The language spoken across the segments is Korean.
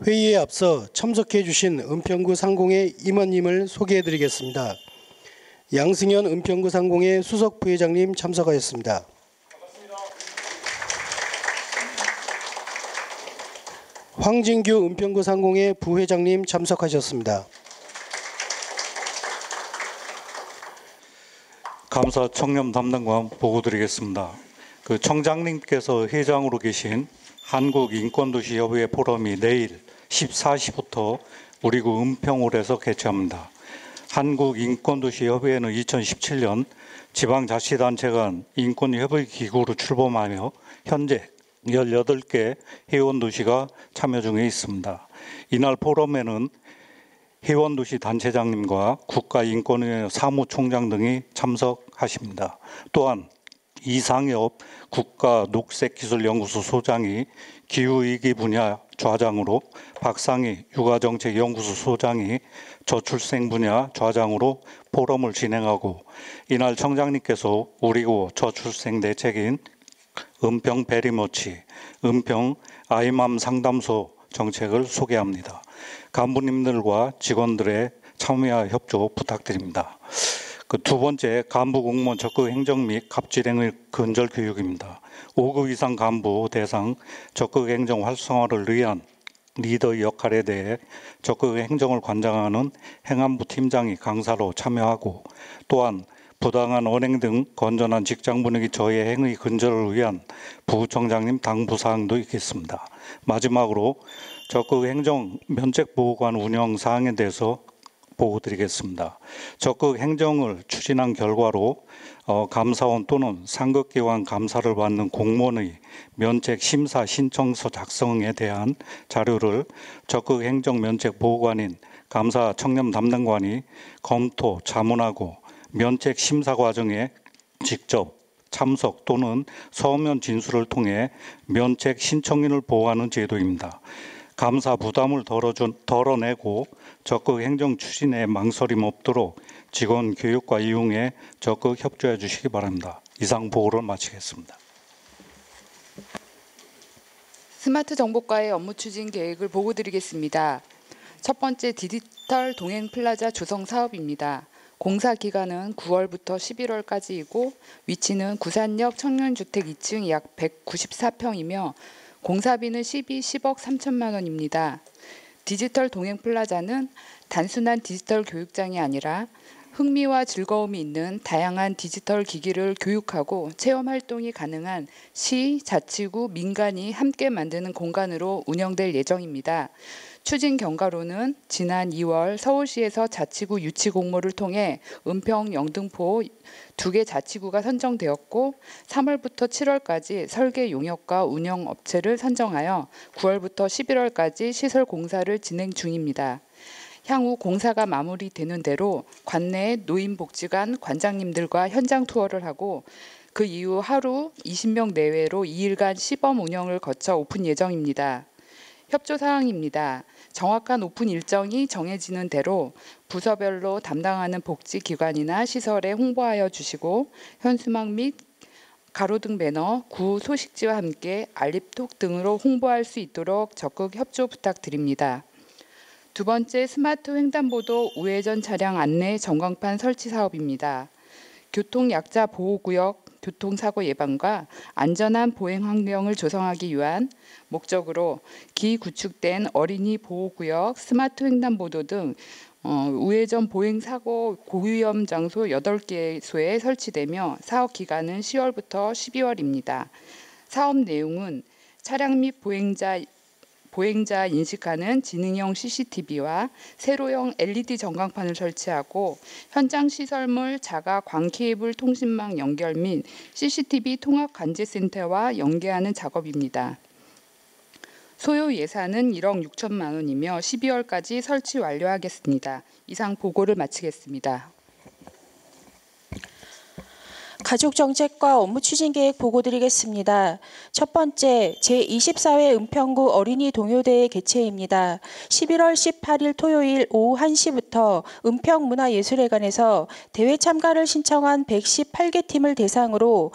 회의에 앞서 참석해 주신 은평구 상공의 임원님을 소개해 드리겠습니다. 양승현 은평구 상공의 수석 부회장님 참석하였습니다. 황진규 은평구 상공의 부회장님 참석하셨습니다. 감사 청렴 담당관 보고드리겠습니다. 청장님께서 회장으로 계신 한국인권도시협의회 포럼이 내일 14시부터 우리 구 은평홀에서 개최합니다. 한국인권도시협의회는 2017년 지방자치단체 간 인권협의기구로 출범하며 현재 18개 회원도시가 참여 중에 있습니다. 이날 포럼에는 회원도시 단체장님과 국가인권위원회 사무총장 등이 참석하십니다. 또한 이상엽 국가녹색기술연구소 소장이 기후위기 분야 좌장으로, 박상희 육아정책연구소 소장이 저출생 분야 좌장으로 포럼을 진행하고, 이날 청장님께서 우리구 저출생 대책인 은평 베리머치, 은평 아이맘 상담소 정책을 소개합니다. 간부님들과 직원들의 참여와 협조 부탁드립니다. 두 번째, 간부 공무원 적극 행정 및 갑질행위 근절 교육입니다. 5급 이상 간부 대상 적극 행정 활성화를 위한 리더의 역할에 대해 적극 행정을 관장하는 행안부 팀장이 강사로 참여하고, 또한 부당한 언행 등 건전한 직장 분위기 저해 행위 근절을 위한 부총장님 당부 사항도 있겠습니다. 마지막으로 적극 행정 면책보호관 운영 사항에 대해서 보고드리겠습니다. 적극 행정을 추진한 결과로 감사원 또는 상급기관 감사를 받는 공무원의 면책 심사 신청서 작성에 대한 자료를 적극 행정 면책 보호관인 감사 청렴 담당관이 검토, 자문하고 면책 심사 과정에 직접 참석 또는 서면 진술을 통해 면책 신청인을 보호하는 제도입니다. 감사 부담을 덜어내고 적극 행정 추진에 망설임 없도록 직원 교육과 이용에 적극 협조해 주시기 바랍니다. 이상 보고를 마치겠습니다. 스마트 정보과의 업무 추진 계획을 보고드리겠습니다. 첫 번째, 디지털 동행 플라자 조성 사업입니다. 공사 기간은 9월부터 11월까지이고 위치는 구산역 청년주택 2층 약 194평이며 공사비는 10억 3천만 원입니다. 디지털 동행 플라자는 단순한 디지털 교육장이 아니라 흥미와 즐거움이 있는 다양한 디지털 기기를 교육하고 체험 활동이 가능한 시, 자치구, 민간이 함께 만드는 공간으로 운영될 예정입니다. 추진 경과로는 지난 2월 서울시에서 자치구 유치 공모를 통해 은평, 영등포 2개 자치구가 선정되었고 3월부터 7월까지 설계 용역과 운영 업체를 선정하여 9월부터 11월까지 시설 공사를 진행 중입니다. 향후 공사가 마무리되는 대로 관내 노인복지관 관장님들과 현장 투어를 하고 그 이후 하루 20명 내외로 2일간 시범 운영을 거쳐 오픈 예정입니다. 협조 사항입니다. 정확한 오픈 일정이 정해지는 대로 부서별로 담당하는 복지기관이나 시설에 홍보하여 주시고 현수막 및 가로등 배너, 구 소식지와 함께 알림톡 등으로 홍보할 수 있도록 적극 협조 부탁드립니다. 두 번째, 스마트 횡단보도 우회전 차량 안내 전광판 설치 사업입니다. 교통약자 보호구역 교통사고 예방과 안전한 보행 환경을 조성하기 위한 목적으로 기구축된 어린이 보호구역, 스마트 횡단보도 등 우회전 보행사고 고위험 장소 8개소에 설치되며 사업 기간은 10월부터 12월입니다. 사업 내용은 차량 및 보행자 인식하는 지능형 CCTV와 세로형 LED 전광판을 설치하고 현장 시설물 자가 광 케이블 통신망 연결 및 CCTV 통합 관제센터와 연계하는 작업입니다. 소요 예산은 1억 6천만 원이며 12월까지 설치 완료하겠습니다. 이상 보고를 마치겠습니다. 가족정책과 업무추진계획 보고드리겠습니다. 첫 번째, 제24회 은평구 어린이 동요대회 개최입니다. 11월 18일 토요일 오후 1시부터 은평문화예술회관에서 대회 참가를 신청한 118개 팀을 대상으로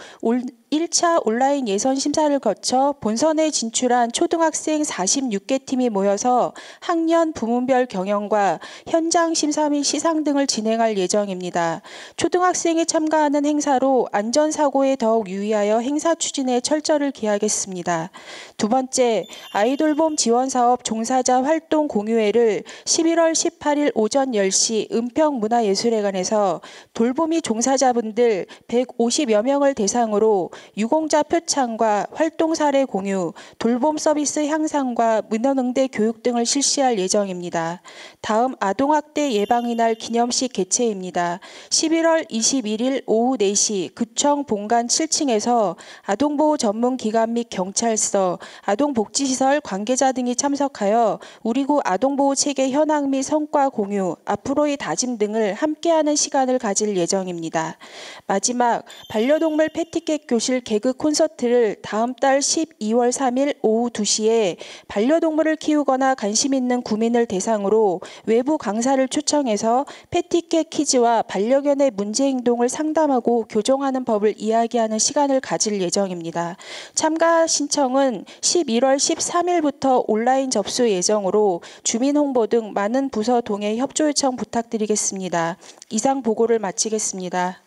1차 온라인 예선 심사를 거쳐 본선에 진출한 초등학생 46개 팀이 모여서 학년 부문별 경영과 현장 심사 및 시상 등을 진행할 예정입니다. 초등학생이 참가하는 행사로 안전사고에 더욱 유의하여 행사 추진에 철저를 기하겠습니다. 두 번째, 아이돌봄 지원사업 종사자 활동 공유회를 11월 18일 오전 10시 은평문화예술회관에서 돌보미 종사자분들 150여 명을 대상으로 유공자 표창과 활동 사례 공유, 돌봄 서비스 향상과 민원응대 교육 등을 실시할 예정입니다. 다음 아동학대 예방의 날 기념식 개최입니다. 11월 21일 오후 4시 구청 본관 7층에서 아동보호 전문기관 및 경찰서, 아동복지시설 관계자 등이 참석하여 우리구 아동보호 체계 현황 및 성과 공유, 앞으로의 다짐 등을 함께하는 시간을 가질 예정입니다. 마지막 반려동물 패티켓 교실 개그 콘서트를 다음 달 12월 3일 오후 2시에 반려동물을 키우거나 관심 있는 구민을 대상으로 외부 강사를 초청해서 패티켓 퀴즈와 반려견의 문제행동을 상담하고 교정하는 법을 이야기하는 시간을 가질 예정입니다. 참가 신청은 11월 13일부터 온라인 접수 예정으로 주민 홍보 등 많은 부서 동행 협조 요청 부탁드리겠습니다. 이상 보고를 마치겠습니다.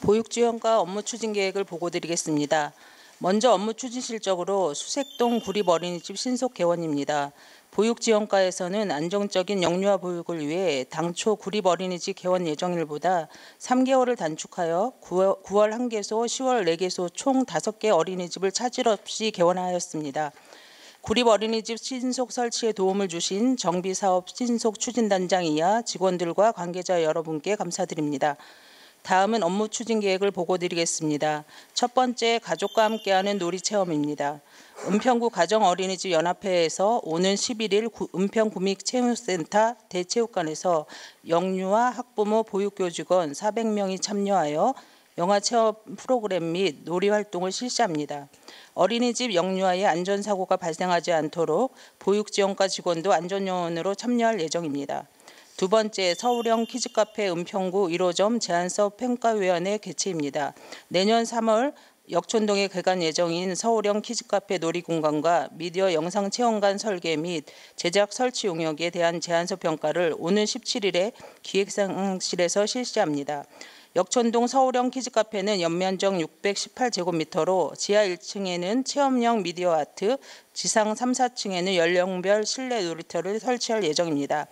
보육지원과 업무 추진 계획을 보고드리겠습니다. 먼저 업무 추진 실적으로 수색동 구립어린이집 신속 개원입니다. 보육지원과에서는 안정적인 영유아 보육을 위해 당초 구립어린이집 개원 예정일보다 3개월을 단축하여 9월 1개소, 10월 4개소 총 5개 어린이집을 차질 없이 개원하였습니다. 구립어린이집 신속 설치에 도움을 주신 정비사업 신속 추진단장 이하 직원들과 관계자 여러분께 감사드립니다. 다음은 업무 추진 계획을 보고드리겠습니다. 첫 번째, 가족과 함께하는 놀이체험입니다. 은평구 가정어린이집 연합회에서 오는 11일 은평구민체육센터 대체육관에서 영유아 학부모 보육교직원 400명이 참여하여 영화체험 프로그램 및 놀이활동을 실시합니다. 어린이집 영유아의 안전사고가 발생하지 않도록 보육지원과 직원도 안전요원으로 참여할 예정입니다. 두 번째, 서울형 키즈카페 은평구 1호점 제안사업 평가위원회 개최입니다. 내년 3월 역촌동에 개관 예정인 서울형 키즈카페 놀이공간과 미디어 영상체험관 설계 및 제작 설치 용역에 대한 제안서 평가를 오는 17일에 기획상실에서 실시합니다. 역촌동 서울형 키즈카페는 연면적 618제곱미터로 지하 1층에는 체험형 미디어 아트, 지상 3, 4층에는 연령별 실내 놀이터를 설치할 예정입니다.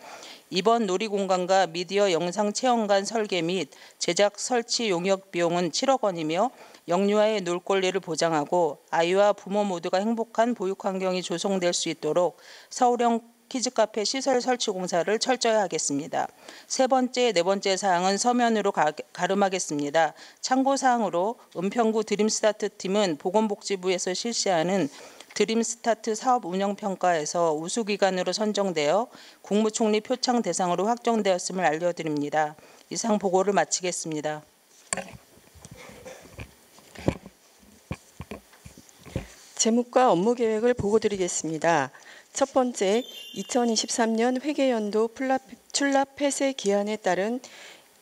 이번 놀이공간과 미디어 영상 체험관 설계 및 제작 설치 용역 비용은 7억 원이며 영유아의 놀 권리를 보장하고 아이와 부모 모두가 행복한 보육 환경이 조성될 수 있도록 서울형 키즈카페 시설 설치 공사를 철저히 하겠습니다. 세 번째, 네 번째 사항은 서면으로 가름하겠습니다. 참고사항으로 은평구 드림스타트 팀은 보건복지부에서 실시하는 드림스타트 사업 운영평가에서 우수기관으로 선정되어 국무총리 표창 대상으로 확정되었음을 알려드립니다. 이상 보고를 마치겠습니다. 재무과 업무 계획을 보고드리겠습니다. 첫 번째, 2023년 회계연도 출납 폐쇄 기한에 따른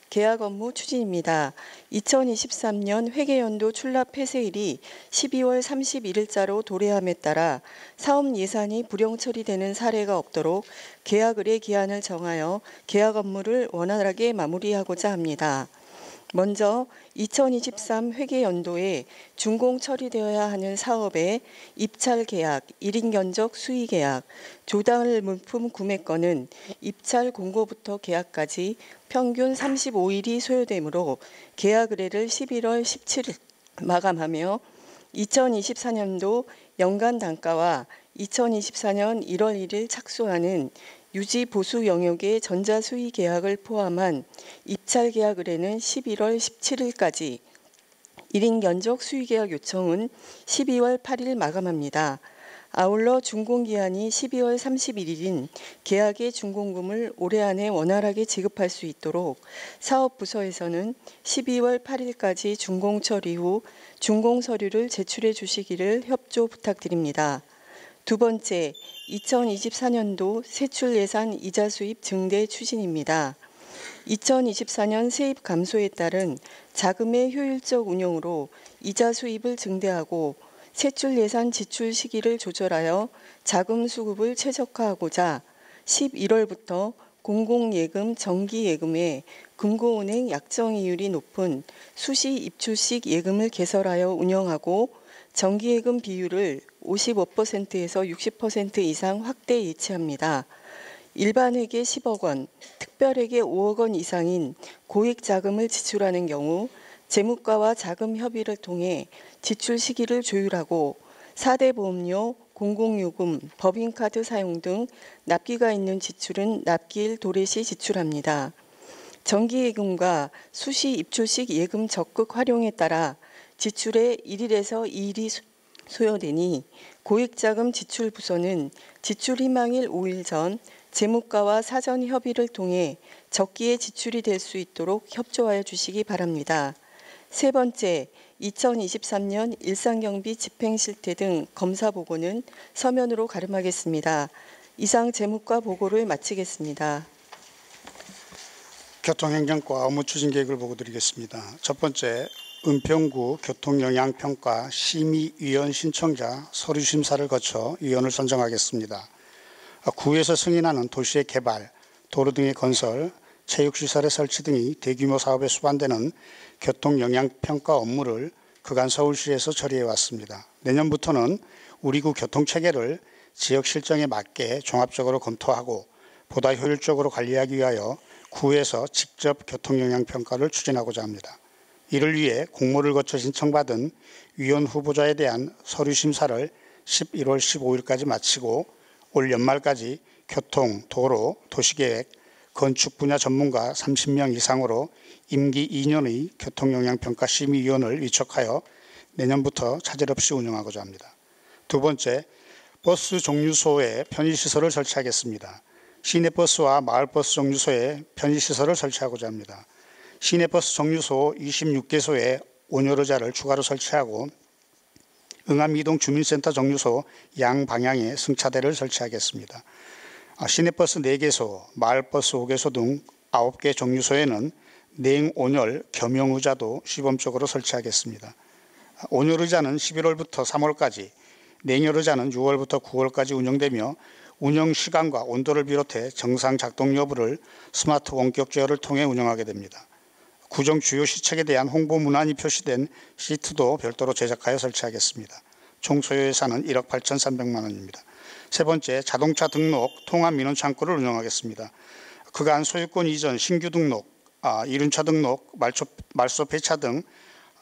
계약 업무 추진입니다. 2023년 회계연도 출납 폐쇄일이 12월 31일자로 도래함에 따라 사업 예산이 불용 처리되는 사례가 없도록 계약의뢰 기한을 정하여 계약 업무를 원활하게 마무리하고자 합니다. 먼저 2023 회계연도에 준공 처리되어야 하는 사업의 입찰 계약, 1인 견적 수의 계약, 조달 물품 구매 건은 입찰 공고부터 계약까지 평균 35일이 소요되므로 계약 의뢰를 11월 17일 마감하며 2024년도 연간 단가와 2024년 1월 1일 착수하는 유지 보수 영역의 전자수의 계약을 포함한 입찰 계약 의뢰는 11월 17일까지, 1인 견적 수의 계약 요청은 12월 8일 마감합니다. 아울러 준공기한이 12월 31일인 계약의 준공금을 올해 안에 원활하게 지급할 수 있도록 사업부서에서는 12월 8일까지 준공 처리 후 준공 서류를 제출해 주시기를 협조 부탁드립니다. 두 번째, 2024년도 세출 예산 이자 수입 증대 추진입니다. 2024년 세입 감소에 따른 자금의 효율적 운용으로 이자 수입을 증대하고 세출 예산 지출 시기를 조절하여 자금 수급을 최적화하고자 11월부터 공공예금, 정기예금에 금고은행 약정이율이 높은 수시 입출식 예금을 개설하여 운영하고 정기예금 비율을 55%에서 60% 이상 확대 예치합니다. 일반에게 10억 원, 특별에게 5억 원 이상인 고액 자금을 지출하는 경우 재무과와 자금 협의를 통해 지출 시기를 조율하고 4대 보험료, 공공요금, 법인카드 사용 등 납기가 있는 지출은 납기일 도래시 지출합니다. 정기예금과 수시 입출식 예금 적극 활용에 따라 지출의 1일에서 2일이 소요되니 고액자금 지출 부서는 지출 희망일 5일 전 재무과와 사전 협의를 통해 적기에 지출이 될 수 있도록 협조하여 주시기 바랍니다. 세 번째, 2023년 일상경비 집행실태 등 검사 보고는 서면으로 가름하겠습니다. 이상 재무과 보고를 마치겠습니다. 교통행정과 업무추진계획을 보고드리겠습니다. 첫 번째, 은평구 교통영향평가 심의위원 신청자 서류심사를 거쳐 위원을 선정하겠습니다. 구에서 승인하는 도시의 개발, 도로 등의 건설, 체육시설의 설치 등이 대규모 사업에 수반되는 교통영향평가 업무를 그간 서울시에서 처리해 왔습니다. 내년부터는 우리 구 교통체계를 지역 실정에 맞게 종합적으로 검토하고 보다 효율적으로 관리하기 위하여 구에서 직접 교통영향평가를 추진하고자 합니다. 이를 위해 공모를 거쳐 신청받은 위원 후보자에 대한 서류 심사를 11월 15일까지 마치고 올 연말까지 교통, 도로, 도시계획, 건축 분야 전문가 30명 이상으로 임기 2년의 교통영향평가 심의위원을 위촉하여 내년부터 차질 없이 운영하고자 합니다. 두 번째, 버스 정류소에 편의시설을 설치하겠습니다. 시내버스와 마을버스 정류소에 편의시설을 설치하고자 합니다. 시내버스 정류소 26개소에 온열의자를 추가로 설치하고 응암이동 주민센터 정류소 양방향에 승차대를 설치하겠습니다. 시내버스 4개소, 마을버스 5개소 등 9개 정류소에는 냉온열 겸용의자도 시범적으로 설치하겠습니다. 온열의자는 11월부터 3월까지, 냉열의자는 6월부터 9월까지 운영되며 운영 시간과 온도를 비롯해 정상 작동 여부를 스마트 원격 제어를 통해 운영하게 됩니다. 구정 주요 시책에 대한 홍보 문안이 표시된 시트도 별도로 제작하여 설치하겠습니다. 총 소요 예산은 1억 8,300만 원입니다. 세 번째, 자동차 등록 통합 민원 창구를 운영하겠습니다. 그간 소유권 이전, 신규 등록, 이륜차 등록, 말소 폐차 등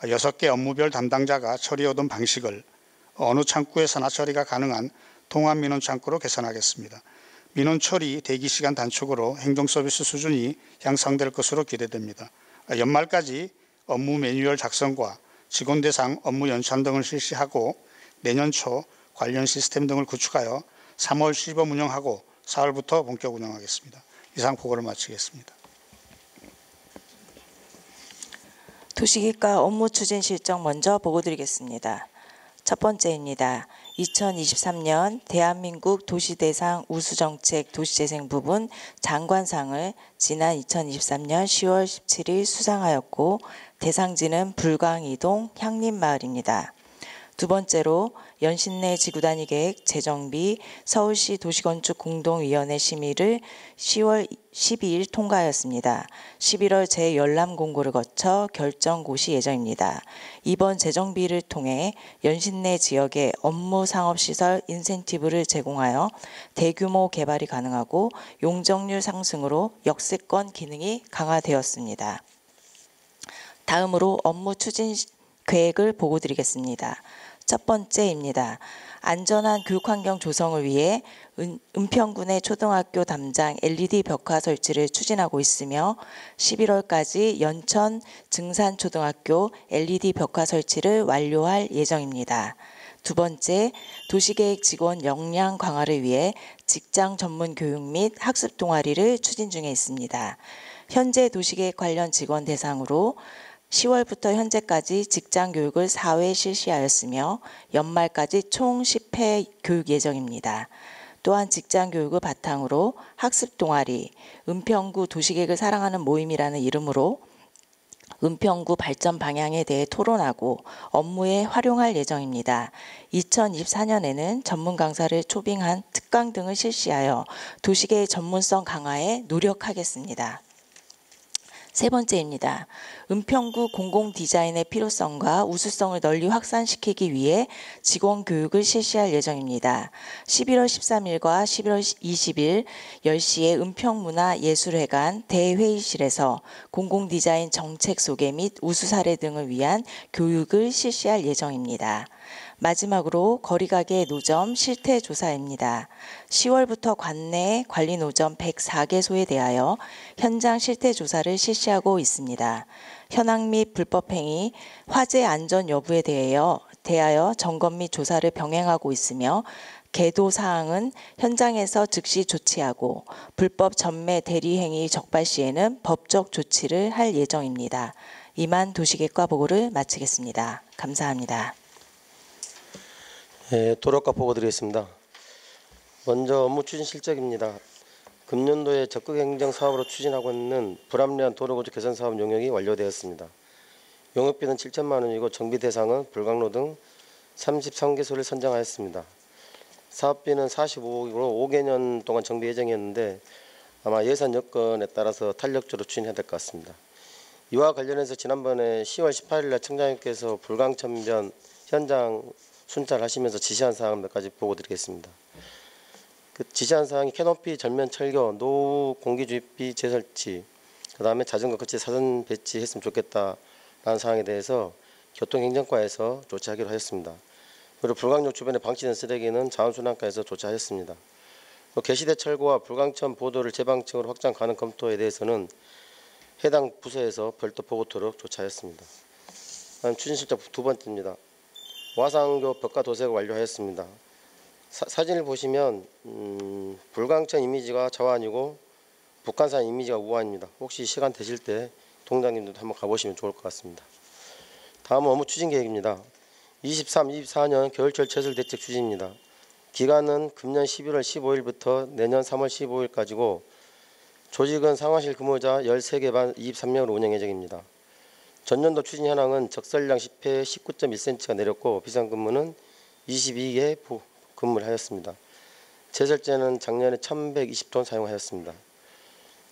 6개 업무별 담당자가 처리하던 방식을 어느 창구에서나 처리가 가능한 통합 민원 창구로 개선하겠습니다. 민원 처리 대기 시간 단축으로 행정 서비스 수준이 향상될 것으로 기대됩니다. 연말까지 업무 매뉴얼 작성과 직원 대상 업무 연찬 등을 실시하고 내년 초 관련 시스템 등을 구축하여 3월 시범 운영하고 4월부터 본격 운영하겠습니다. 이상 보고를 마치겠습니다. 도시기과 업무 추진 실적 먼저 보고드리겠습니다. 첫 번째입니다. 2023년 대한민국 도시대상 우수정책 도시재생 부분 장관상을 지난 2023년 10월 17일 수상하였고 대상지는 불광이동 향림마을입니다. 두 번째로 연신내 지구단위 계획 재정비 서울시 도시건축 공동위원회 심의를 10월 12일 통과하였습니다. 11월 제10람 공고를 거쳐 결정 고시 예정입니다. 이번 재정비를 통해 연신내 지역에 업무 상업시설 인센티브를 제공하여 대규모 개발이 가능하고 용적률 상승으로 역세권 기능이 강화되었습니다. 다음으로 업무 추진 계획을 보고드리겠습니다. 첫 번째입니다. 안전한 교육환경 조성을 위해 은평군의 초등학교 담장 LED 벽화 설치를 추진하고 있으며 11월까지 연천 증산초등학교 LED 벽화 설치를 완료할 예정입니다. 두 번째, 도시계획 직원 역량 강화를 위해 직장 전문 교육 및 학습 동아리를 추진 중에 있습니다. 현재 도시계획 관련 직원 대상으로 10월부터 현재까지 직장 교육을 4회 실시하였으며 연말까지 총 10회 교육 예정입니다. 또한 직장 교육을 바탕으로 학습 동아리, 은평구 도시계획을 사랑하는 모임이라는 이름으로 은평구 발전 방향에 대해 토론하고 업무에 활용할 예정입니다. 2024년에는 전문 강사를 초빙한 특강 등을 실시하여 도시계획 전문성 강화에 노력하겠습니다. 세 번째입니다. 은평구 공공 디자인의 필요성과 우수성을 널리 확산시키기 위해 직원 교육을 실시할 예정입니다. 11월 13일과 11월 20일 10시에 은평문화예술회관 대회의실에서 공공 디자인 정책 소개 및 우수 사례 등을 위한 교육을 실시할 예정입니다. 마지막으로 거리가게 노점 실태 조사입니다. 10월부터 관내 관리 노점 104개소에 대하여 현장 실태 조사를 실시하고 있습니다. 현황 및 불법행위, 화재 안전 여부에 대하여 점검 및 조사를 병행하고 있으며 계도 사항은 현장에서 즉시 조치하고 불법 전매 대리 행위 적발 시에는 법적 조치를 할 예정입니다. 이만 도시계획과 보고를 마치겠습니다. 감사합니다. 도로과 보고 드리겠습니다. 먼저 업무 추진 실적입니다. 금년도에 적극 행정 사업으로 추진하고 있는 불합리한 도로 구조 개선 사업 용역이 완료되었습니다. 용역비는 7천만 원이고 정비 대상은 불광로 등 33개소를 선정하였습니다. 사업비는 45억으로 5개년 동안 정비 예정이었는데 아마 예산 여건에 따라서 탄력적으로 추진해야 될 것 같습니다. 이와 관련해서 지난번에 10월 18일 날 청장님께서 불광천변 현장 순찰하시면서 지시한 사항 몇 가지 보고 드리겠습니다. 그 지시한 사항이 캐노피 전면 철거, 노후 공기주입비 재설치, 그 다음에 자전거 거치 사전 배치했으면 좋겠다라는 사항에 대해서 교통행정과에서 조치하기로 하였습니다. 그리고 불광역 주변에 방치된 쓰레기는 자원순환과에서 조치하였습니다. 개시대 철거와 불광천 보도를 재방층으로 확장 가능 검토에 대해서는 해당 부서에서 별도 보고토록 조치하였습니다. 다음 추진실적 두 번째입니다. 와상교 벽화 도색을 완료하였습니다. 사진을 보시면 불광천 이미지가 좌완이고 북한산 이미지가 우완입니다. 혹시 시간 되실 때 동장님들도 한번 가보시면 좋을 것 같습니다. 다음은 업무 추진 계획입니다. 23, 24년 겨울철 제설 대책 추진입니다. 기간은 금년 11월 15일부터 내년 3월 15일까지고 조직은 상황실 근무자 13개 반 23명으로 운영 예정입니다. 전년도 추진 현황은 적설량 10회 19.1cm가 내렸고 비상근무는 22개 근무를 하였습니다. 제설제는 작년에 1120톤 사용하였습니다.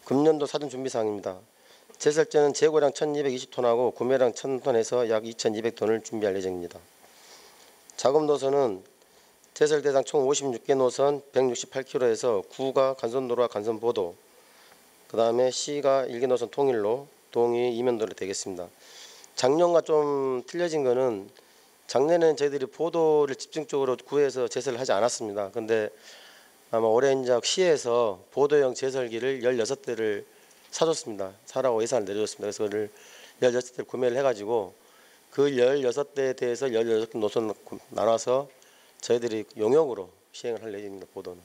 금년도 사전 준비사항입니다. 제설제는 재고량 1220톤하고 구매량 1000톤에서 약 2200톤을 준비할 예정입니다. 작업 노선은 제설 대상 총 56개 노선 168km에서 구가 간선도로와 간선보도, 그 다음에 C가 1개 노선 통일로, 동이 이면도로 되겠습니다. 작년과 좀 틀려진 거는 작년에는 저희들이 보도를 집중적으로 구해서 제설을 하지 않았습니다. 근데 아마 올해 이제 시에서 보도형 제설기를 16대를 사줬습니다. 사라고 예산을 내줬습니다. 그래서 그걸 16대를 구매를 해가지고 그 16대에 대해서 16개 노선을 나눠서 저희들이 용역으로 시행을 할 예정입니다. 보도는.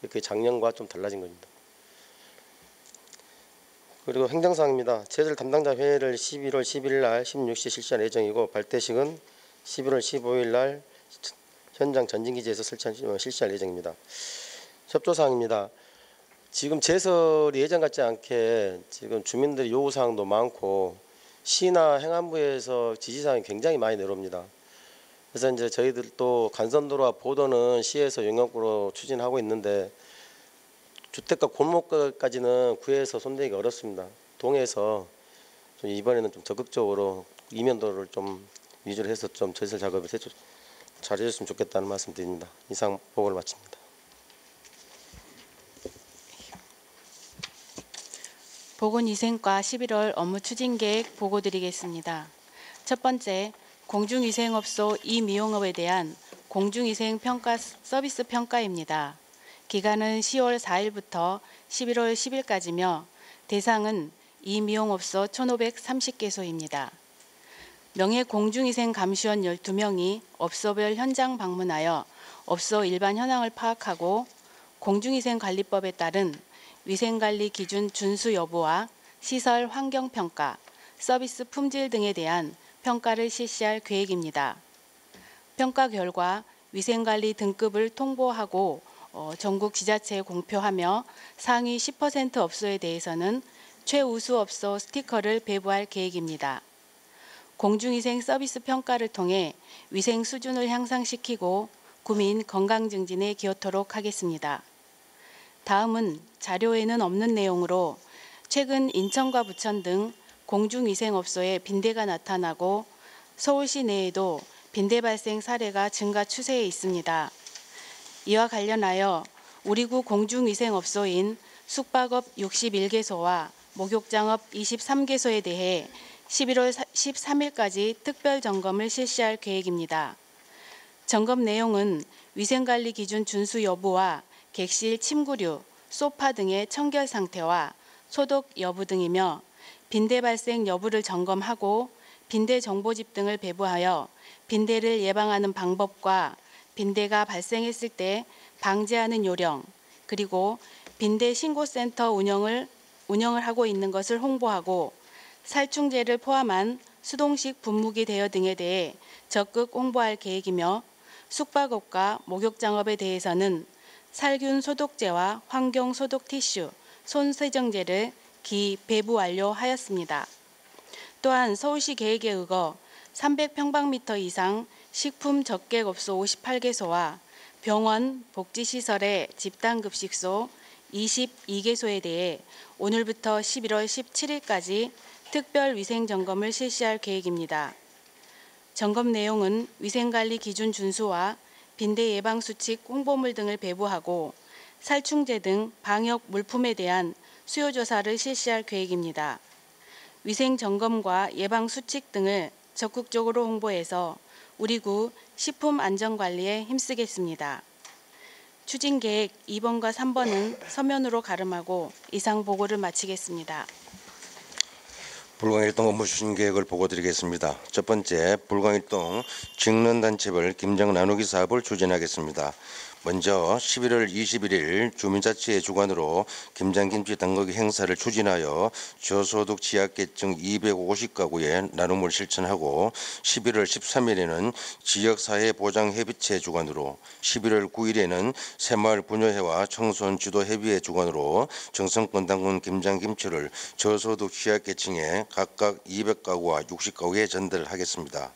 그게 작년과 좀 달라진 겁니다. 그리고 행정사항입니다. 제설 담당자 회의를 11월 11일 날 16시 실시할 예정이고 발대식은 11월 15일 날 현장 전진기지에서 실시할 예정입니다. 협조사항입니다. 지금 제설이 예전 같지 않게 지금 주민들의 요구사항도 많고 시나 행안부에서 지시사항이 굉장히 많이 내려옵니다. 그래서 이제 저희들도 간선도로와 보도는 시에서 용역으로 추진하고 있는데 주택가 골목까지는 구에서 손대기가 어렵습니다. 동에서 좀 이번에는 좀 적극적으로 이면도를 좀 위주로 해서 좀 제설 작업을 잘 해줬으면 좋겠다는 말씀 드립니다. 이상 보고를 마칩니다. 보건위생과 11월 업무 추진 계획 보고 드리겠습니다. 첫 번째, 공중위생업소 이미용업에 대한 공중위생 평가 서비스 평가입니다. 기간은 10월 4일부터 11월 10일까지며 대상은 이미용업소 1530개소입니다. 명예 공중위생 감시원 12명이 업소별 현장 방문하여 업소 일반 현황을 파악하고 공중위생관리법에 따른 위생관리 기준 준수 여부와 시설 환경평가, 서비스 품질 등에 대한 평가를 실시할 계획입니다. 평가 결과 위생관리 등급을 통보하고 전국 지자체에 공표하며 상위 10% 업소에 대해서는 최우수 업소 스티커를 배부할 계획입니다. 공중위생 서비스 평가를 통해 위생 수준을 향상시키고 구민 건강 증진에 기여토록 하겠습니다. 다음은 자료에는 없는 내용으로 최근 인천과 부천 등 공중위생업소에 빈대가 나타나고 서울시 내에도 빈대 발생 사례가 증가 추세에 있습니다. 이와 관련하여 우리구 공중위생업소인 숙박업 61개소와 목욕장업 23개소에 대해 11월 13일까지 특별 점검을 실시할 계획입니다. 점검 내용은 위생관리 기준 준수 여부와 객실 침구류, 소파 등의 청결 상태와 소독 여부 등이며 빈대 발생 여부를 점검하고 빈대 정보집 등을 배부하여 빈대를 예방하는 방법과 빈대가 발생했을 때 방제하는 요령, 그리고 빈대 신고센터 운영을 하고 있는 것을 홍보하고 살충제를 포함한 수동식 분무기 대여 등에 대해 적극 홍보할 계획이며 숙박업과 목욕장업에 대해서는 살균 소독제와 환경 소독 티슈, 손 세정제를 배부 완료하였습니다. 또한 서울시 계획에 의거 300평방미터 이상 식품 적객업소 58개소와 병원, 복지시설의 집단급식소 22개소에 대해 오늘부터 11월 17일까지 특별위생점검을 실시할 계획입니다. 점검 내용은 위생관리 기준 준수와 빈대 예방수칙 홍보물 등을 배부하고 살충제 등 방역 물품에 대한 수요조사를 실시할 계획입니다. 위생점검과 예방수칙 등을 적극적으로 홍보해서 우리구 식품안전관리에 힘쓰겠습니다. 추진계획 2번과 3번은 서면으로 가름하고 이상 보고를 마치겠습니다. 불광일동 업무 추진 계획을 보고드리겠습니다. 첫 번째, 불광일동 직능단체별 김장 나누기 사업을 추진하겠습니다. 먼저 11월 21일 주민자치회 주관으로 김장김치 담그기 행사를 추진하여 저소득 취약계층 250가구에 나눔을 실천하고 11월 13일에는 지역사회보장협의체 주관으로 11월 9일에는 새마을 부녀회와 청소년 지도협의회 주관으로 정성권 담근 김장김치를 저소득 취약계층에 각각 200가구와 60가구에 전달하겠습니다.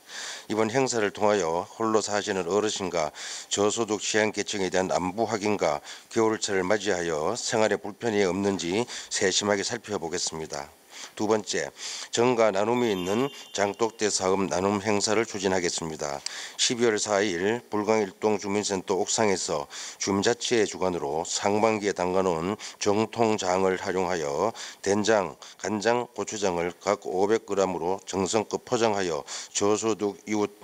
이번 행사를 통하여 홀로 사시는 어르신과 저소득 취약계층에 대한 안부 확인과 겨울철을 맞이하여 생활에 불편이 없는지 세심하게 살펴보겠습니다. 두 번째, 정가 나눔이 있는 장독대 사업 나눔 행사를 추진하겠습니다. 12월 4일 불광일동 주민센터 옥상에서 주민자치회 주관으로 상반기에 담가놓은 정통장을 활용하여 된장, 간장, 고추장을 각 500g으로 정성껏 포장하여 저소득 이웃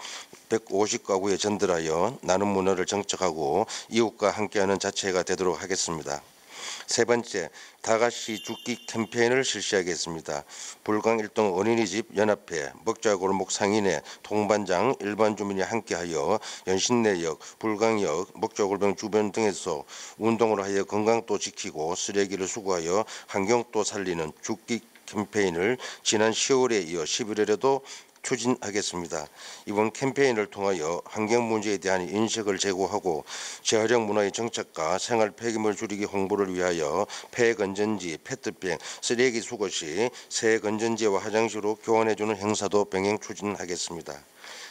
150가구에 전달하여 나눔 문화를 정착하고 이웃과 함께하는 자체가 되도록 하겠습니다. 세 번째, 다같이 죽기 캠페인을 실시하겠습니다. 불광일동 어린이집 연합회, 먹자골목 상인회, 통반장, 일반 주민이 함께하여 연신내역, 불광역, 먹자골병 주변 등에서 운동을 하여 건강도 지키고 쓰레기를 수거하여 환경도 살리는 죽기 캠페인을 지난 10월에 이어 11월에도 추진하겠습니다. 이번 캠페인을 통하여 환경 문제에 대한 인식을 제고하고 재활용 문화의 정착과 생활 폐기물 줄이기 홍보를 위하여 폐건전지, 페트병, 쓰레기 수거 시 새 건전지와 화장실로 교환해주는 행사도 병행 추진하겠습니다.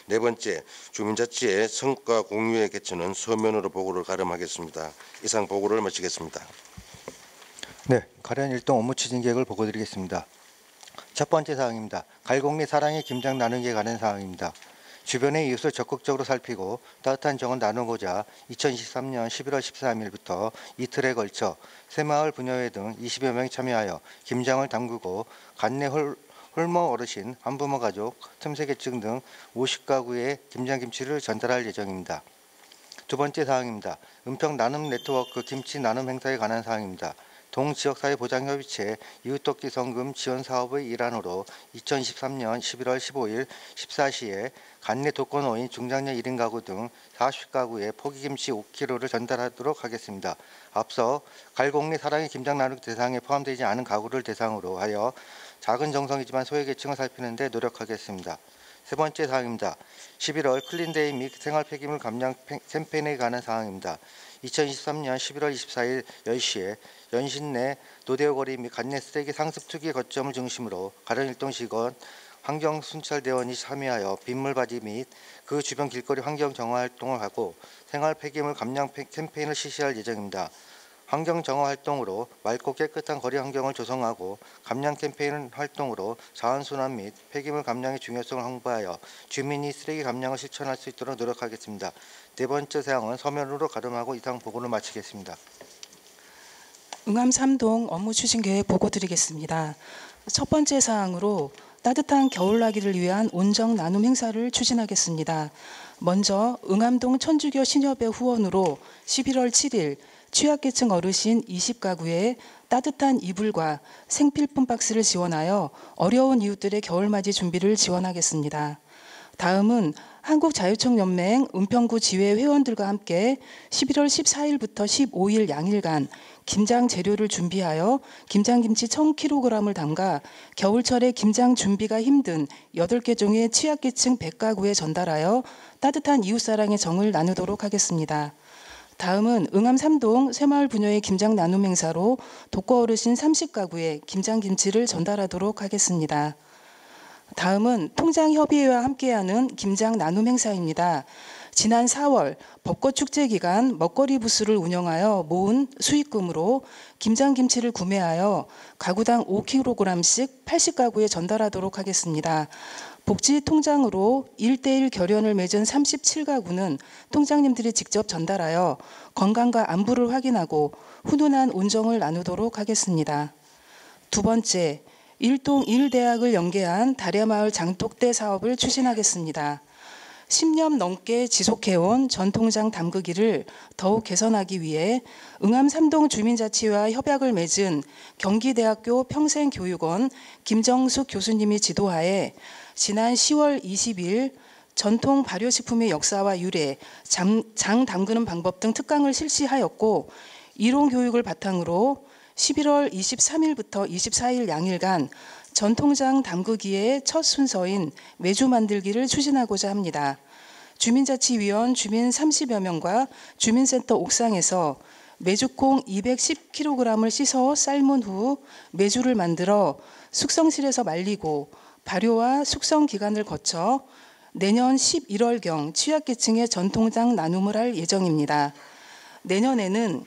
네 번째, 주민자치의 성과 공유회 개최는 서면으로 보고를 가름하겠습니다. 이상 보고를 마치겠습니다. 네, 가련 일동 업무 추진 계획을 보고드리겠습니다. 첫 번째 사항입니다. 갈곡리 사랑의 김장 나누기에 관한 사항입니다. 주변의 이웃을 적극적으로 살피고 따뜻한 정을 나누고자 2023년 11월 13일부터 이틀에 걸쳐 새마을 부녀회 등 20여 명이 참여하여 김장을 담그고 간내 홀모 어르신, 한부모 가족, 틈새계층 등 50가구에 김장김치를 전달할 예정입니다. 두 번째 사항입니다. 은평 나눔 네트워크 김치 나눔 행사에 관한 사항입니다. 동지역사회보장협의체 이웃돕기 성금 지원 사업의 일환으로 2023년 11월 15일 14시에 간내 독거노인 중장년 1인 가구 등 40가구에 포기김치 5kg를 전달하도록 하겠습니다. 앞서 갈곡리 사랑의 김장 나누기 대상에 포함되지 않은 가구를 대상으로 하여 작은 정성이지만 소외계층을 살피는 데 노력하겠습니다. 세 번째 사항입니다. 11월 클린데이 및 생활 폐기물 감량 캠페인에 관한 사항입니다. 2023년 11월 24일 10시에 연신 내 노대오거리 및 관내 쓰레기 상습 투기 거점을 중심으로 가령일동 시건 환경순찰대원이 참여하여 빗물바지 및 그 주변 길거리 환경 정화 활동을 하고 생활 폐기물 감량 캠페인을 실시할 예정입니다. 환경 정화 활동으로 맑고 깨끗한 거리 환경을 조성하고 감량 캠페인 활동으로 자원순환 및 폐기물 감량의 중요성을 홍보하여 주민이 쓰레기 감량을 실천할 수 있도록 노력하겠습니다. 네 번째 사항은 서면으로 가름하고 이상 보고를 마치겠습니다. 응암 3동 업무 추진 계획 보고 드리겠습니다. 첫 번째 사항으로 따뜻한 겨울나기를 위한 온정 나눔 행사를 추진하겠습니다. 먼저 응암동 천주교 신협회 후원으로 11월 7일 취약계층 어르신 20가구에 따뜻한 이불과 생필품 박스를 지원하여 어려운 이웃들의 겨울맞이 준비를 지원하겠습니다. 다음은 한국자유청연맹 은평구 지회 회원들과 함께 11월 14일부터 15일 양일간 김장 재료를 준비하여 김장김치 1000kg을 담가 겨울철에 김장 준비가 힘든 8개 종의 취약계층 100가구에 전달하여 따뜻한 이웃사랑의 정을 나누도록 하겠습니다. 다음은 응암 3동 새마을 부녀의 김장 나눔 행사로 독거 어르신 30가구에 김장김치를 전달하도록 하겠습니다. 다음은 통장협의회와 함께하는 김장 나눔 행사입니다. 지난 4월 벚꽃축제 기간 먹거리 부스를 운영하여 모은 수익금으로 김장김치를 구매하여 가구당 5kg씩 80가구에 전달하도록 하겠습니다. 복지통장으로 1:1 결연을 맺은 37가구는 통장님들이 직접 전달하여 건강과 안부를 확인하고 훈훈한 온정을 나누도록 하겠습니다. 두 번째, 일동 1대학을 연계한 다려마을 장독대 사업을 추진하겠습니다. 10년 넘게 지속해온 전통장 담그기를 더욱 개선하기 위해 응암 3동 주민자치회와 협약을 맺은 경기대학교 평생교육원 김정숙 교수님이 지도하에 지난 10월 20일 전통 발효식품의 역사와 유래, 장 담그는 방법 등 특강을 실시하였고 이론 교육을 바탕으로 11월 23일부터 24일 양일간 전통장 담그기의 첫 순서인 메주 만들기를 추진하고자 합니다. 주민자치위원 주민 30여 명과 주민센터 옥상에서 메주콩 210kg을 씻어 삶은 후 메주를 만들어 숙성실에서 말리고 발효와 숙성 기간을 거쳐 내년 11월경 취약계층의 전통장 나눔을 할 예정입니다. 내년에는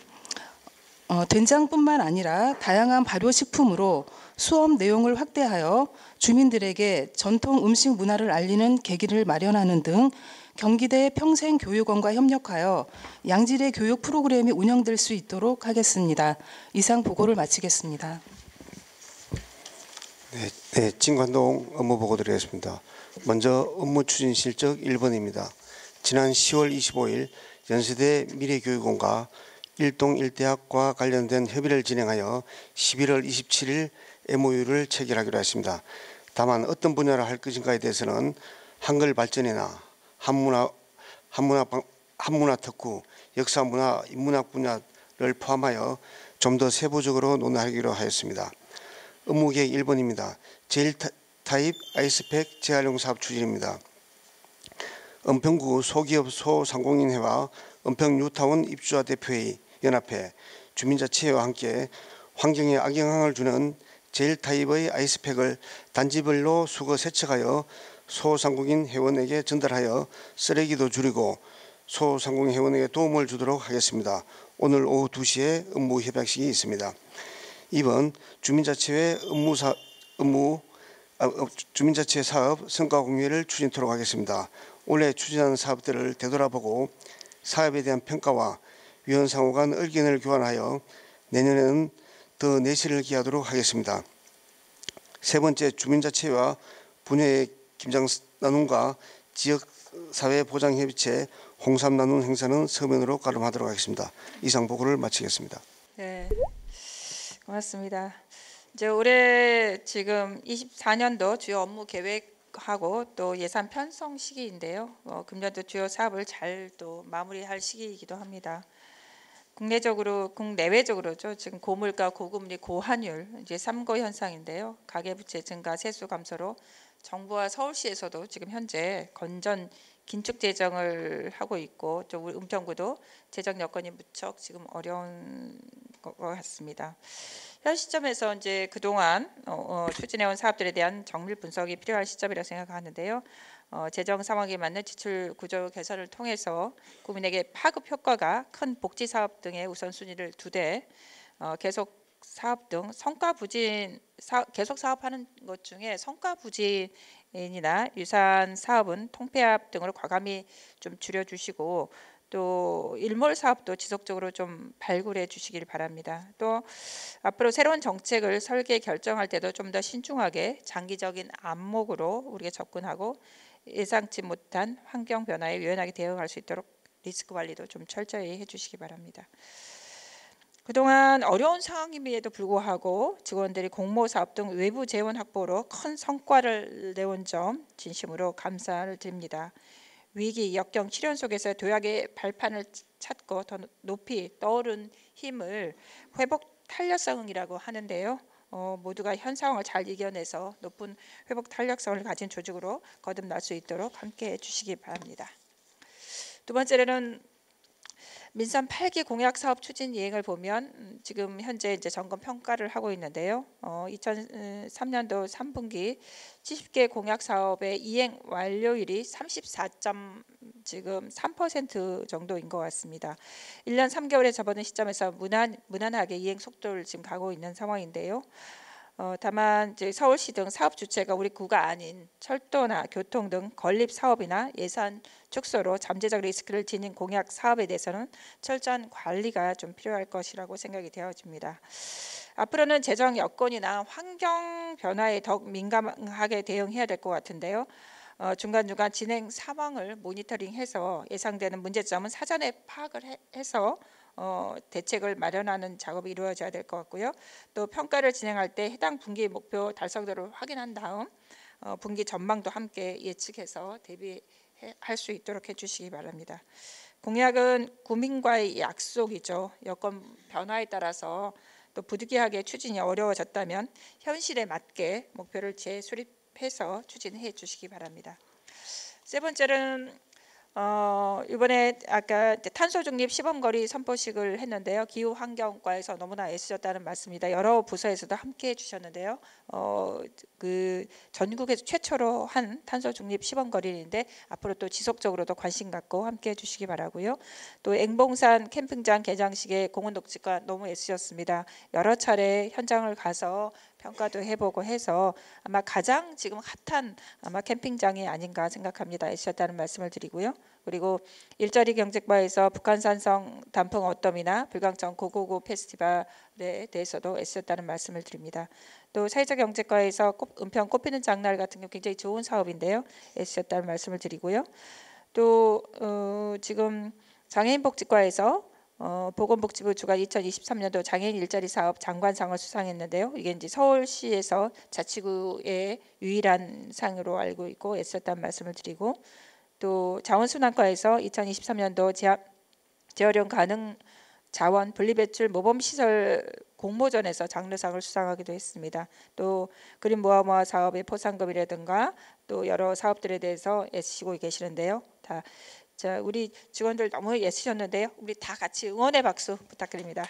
된장뿐만 아니라 다양한 발효식품으로 수업 내용을 확대하여 주민들에게 전통 음식 문화를 알리는 계기를 마련하는 등 경기대 평생교육원과 협력하여 양질의 교육 프로그램이 운영될 수 있도록 하겠습니다. 이상 보고를 마치겠습니다. 네, 진관동 업무 보고 드리겠습니다. 먼저 업무 추진 실적 1번입니다. 지난 10월 25일 연세대 미래교육원과 일동 1대학과 관련된 협의를 진행하여 11월 27일 MOU를 체결하기로 했습니다. 다만 어떤 분야를 할 것인가에 대해서는 한글 발전이나 한문화 특구, 역사문화, 인문학 분야를 포함하여 좀 더 세부적으로 논의하기로 하였습니다. 업무계획 1번입니다. 제1타입 아이스팩 재활용 사업 추진입니다. 은평구 소기업 소상공인회와 은평 뉴타운 입주자 대표회의 연합회, 주민자치회와 함께 환경에 악영향을 주는 제1타입의 아이스팩을 단지별로 수거 세척하여 소상공인 회원에게 전달하여 쓰레기도 줄이고 소상공인 회원에게 도움을 주도록 하겠습니다. 오늘 오후 2시에 업무 협약식이 있습니다. 2번 주민자치회 주민자치회 사업 성과 공유회를 추진토록 하겠습니다. 올해 추진하는 사업들을 되돌아보고 사업에 대한 평가와 위원 상호 간 의견을 교환하여 내년에는 더 내실을 기하도록 하겠습니다. 세 번째, 주민자치회와 분야의 김장 나눔과 지역사회 보장협의체 홍삼 나눔 행사는 서면으로 가름하도록 하겠습니다. 이상 보고를 마치겠습니다. 네, 고맙습니다. 이제 올해 지금 24년도 주요 업무 계획하고 또 예산 편성 시기인데요. 금년도 주요 사업을 잘 또 마무리할 시기이기도 합니다. 국내외적으로죠. 지금 고물가, 고금리, 고환율 이제 3고 현상인데요. 가계부채 증가, 세수 감소로 정부와 서울시에서도 지금 현재 건전 긴축 재정을 하고 있고 또 우리 은평구도 재정 여건이 무척 지금 어려운 것 같습니다. 현 시점에서 이제 그동안 추진해온 사업들에 대한 정밀 분석이 필요할 시점이라고 생각하는데요. 재정 상황에 맞는 지출 구조 개선을 통해서 국민에게 파급 효과가 큰 복지 사업 등의 우선순위를 두되 계속 사업 등 계속 사업하는 것 중에 성과 부진이나 유사한 사업은 통폐합 등으로 과감히 좀 줄여주시고 또 일몰 사업도 지속적으로 좀 발굴해 주시길 바랍니다. 또 앞으로 새로운 정책을 설계 결정할 때도 좀 더 신중하게 장기적인 안목으로 우리가 접근하고 예상치 못한 환경 변화에 유연하게 대응할 수 있도록 리스크 관리도 좀 철저히 해주시기 바랍니다. 그동안 어려운 상황임에도 불구하고 직원들이 공모 사업 등 외부 재원 확보로 큰 성과를 내온 점 진심으로 감사를 드립니다. 위기 역경 시련 속에서 도약의 발판을 찾고 더 높이 떠오른 힘을 회복 탄력성이라고 하는데요. 모두가 현 상황을 잘 이겨내서 높은 회복 탄력성을 가진 조직으로 거듭날 수 있도록 함께해 주시기 바랍니다. 두 번째로는 민선 8기 공약 사업 추진 이행을 보면 지금 현재 이제 점검 평가를 하고 있는데요. 2003년도 3분기 70개 공약 사업의 이행 완료율이 34.3% 정도인 것 같습니다. 1년 3개월에 접어든 시점에서 무난하게 이행 속도를 지금 가고 있는 상황인데요. 다만 이제 서울시 등 사업 주체가 우리 구가 아닌 철도나 교통 등 건립 사업이나 예산 축소로 잠재적 리스크를 지닌 공약 사업에 대해서는 철저한 관리가 좀 필요할 것이라고 생각이 되어집니다. 앞으로는 재정 여건이나 환경 변화에 더욱 민감하게 대응해야 될 것 같은데요. 중간중간 진행 상황을 모니터링해서 예상되는 문제점은 사전에 파악을 해서 대책을 마련하는 작업이 이루어져야 될 것 같고요. 또 평가를 진행할 때 해당 분기 목표 달성도를 확인한 다음 분기 전망도 함께 예측해서 대비할 수 있도록 해주시기 바랍니다. 공약은 국민과의 약속이죠. 여건 변화에 따라서 또 부득이하게 추진이 어려워졌다면 현실에 맞게 목표를 재수립해서 추진해 주시기 바랍니다. 세 번째는 이번에 아까 탄소 중립 시범거리 선포식을 했는데요. 기후환경과에서 너무나 애쓰셨다는 말씀입니다. 여러 부서에서도 함께 해주셨는데요. 그 전국에서 최초로 한 탄소 중립 시범거리인데 앞으로 또 지속적으로도 관심 갖고 함께 해주시기 바라고요. 또 앵봉산 캠핑장 개장식에 공원독지과 너무 애쓰셨습니다. 여러 차례 현장을 가서 평가도 해보고 해서 아마 가장 지금 핫한 아마 캠핑장이 아닌가 생각합니다. 애쓰셨다는 말씀을 드리고요. 그리고 일자리 경제과에서 북한산성 단풍 어덤이나 불광천 고고고 페스티벌에 대해서도 애쓰셨다는 말씀을 드립니다. 또 사회적 경제과에서 은평 꽃피는 장날 같은 경우 굉장히 좋은 사업인데요. 애쓰셨다는 말씀을 드리고요. 또 지금 장애인복지과에서 보건복지부 주관 2023년도 장애인 일자리 사업 장관상을 수상했는데요. 이게 이제 서울시에서 자치구의 유일한 상으로 알고 있고 애썼다는 말씀을 드리고 또 자원순환과에서 2023년도 재활용 가능 자원 분리배출 모범시설 공모전에서 장려상을 수상하기도 했습니다. 또 그린 모아모아 사업의 포상금이라든가 또 여러 사업들에 대해서 애쓰시고 계시는데요. 자, 우리 직원들 너무 애쓰셨는데요. 우리 다 같이 응원의 박수 부탁드립니다.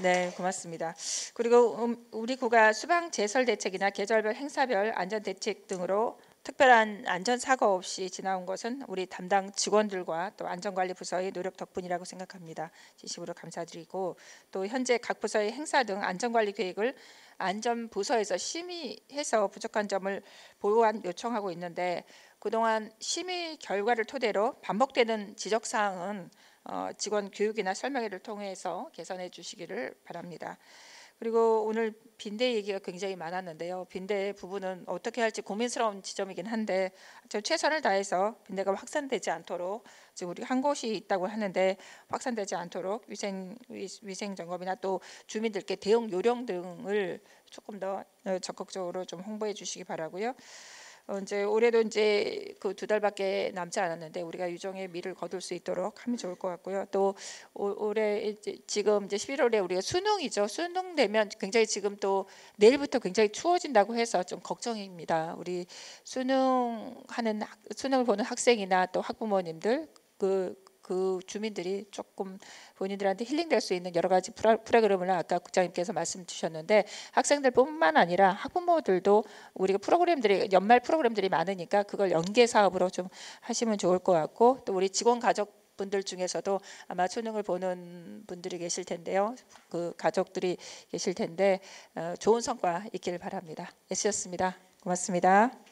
네, 고맙습니다. 그리고 우리 구가 수방 제설 대책이나 계절별 행사별 안전 대책 등으로 특별한 안전사고 없이 지나온 것은 우리 담당 직원들과 또 안전관리 부서의 노력 덕분이라고 생각합니다. 진심으로 감사드리고 또 현재 각 부서의 행사 등 안전관리 계획을 안전부서에서 심의해서 부족한 점을 보완 요청하고 있는데 그동안 심의 결과를 토대로 반복되는 지적사항은 직원 교육이나 설명회를 통해서 개선해 주시기를 바랍니다. 그리고 오늘 빈대 얘기가 굉장히 많았는데요. 빈대 부분은 어떻게 할지 고민스러운 지점이긴 한데 저 최선을 다해서 빈대가 확산되지 않도록 지금 우리 한 곳이 있다고 하는데 확산되지 않도록 위생 점검이나 또 주민들께 대응 요령 등을 조금 더 적극적으로 좀 홍보해 주시기 바라고요. 이제 올해도 이제 그 2달밖에 남지 않았는데 우리가 유종의 미를 거둘 수 있도록 하면 좋을 것 같고요. 또 올해 지금 이제 11월에 우리가 수능이죠. 수능 되면 굉장히 지금 또 내일부터 굉장히 추워진다고 해서 좀 걱정입니다. 우리 수능을 보는 학생이나 또 학부모님들 그 주민들이 조금 본인들한테 힐링될 수 있는 여러 가지 프로그램을 아까 국장님께서 말씀 주셨는데 학생들뿐만 아니라 학부모들도 우리가 연말 프로그램들이 많으니까 그걸 연계 사업으로 좀 하시면 좋을 것 같고 또 우리 직원 가족 분들 중에서도 아마 수능을 보는 분들이 계실 텐데요. 그 가족들이 계실 텐데 좋은 성과 있기를 바랍니다. 애쓰셨습니다. 고맙습니다.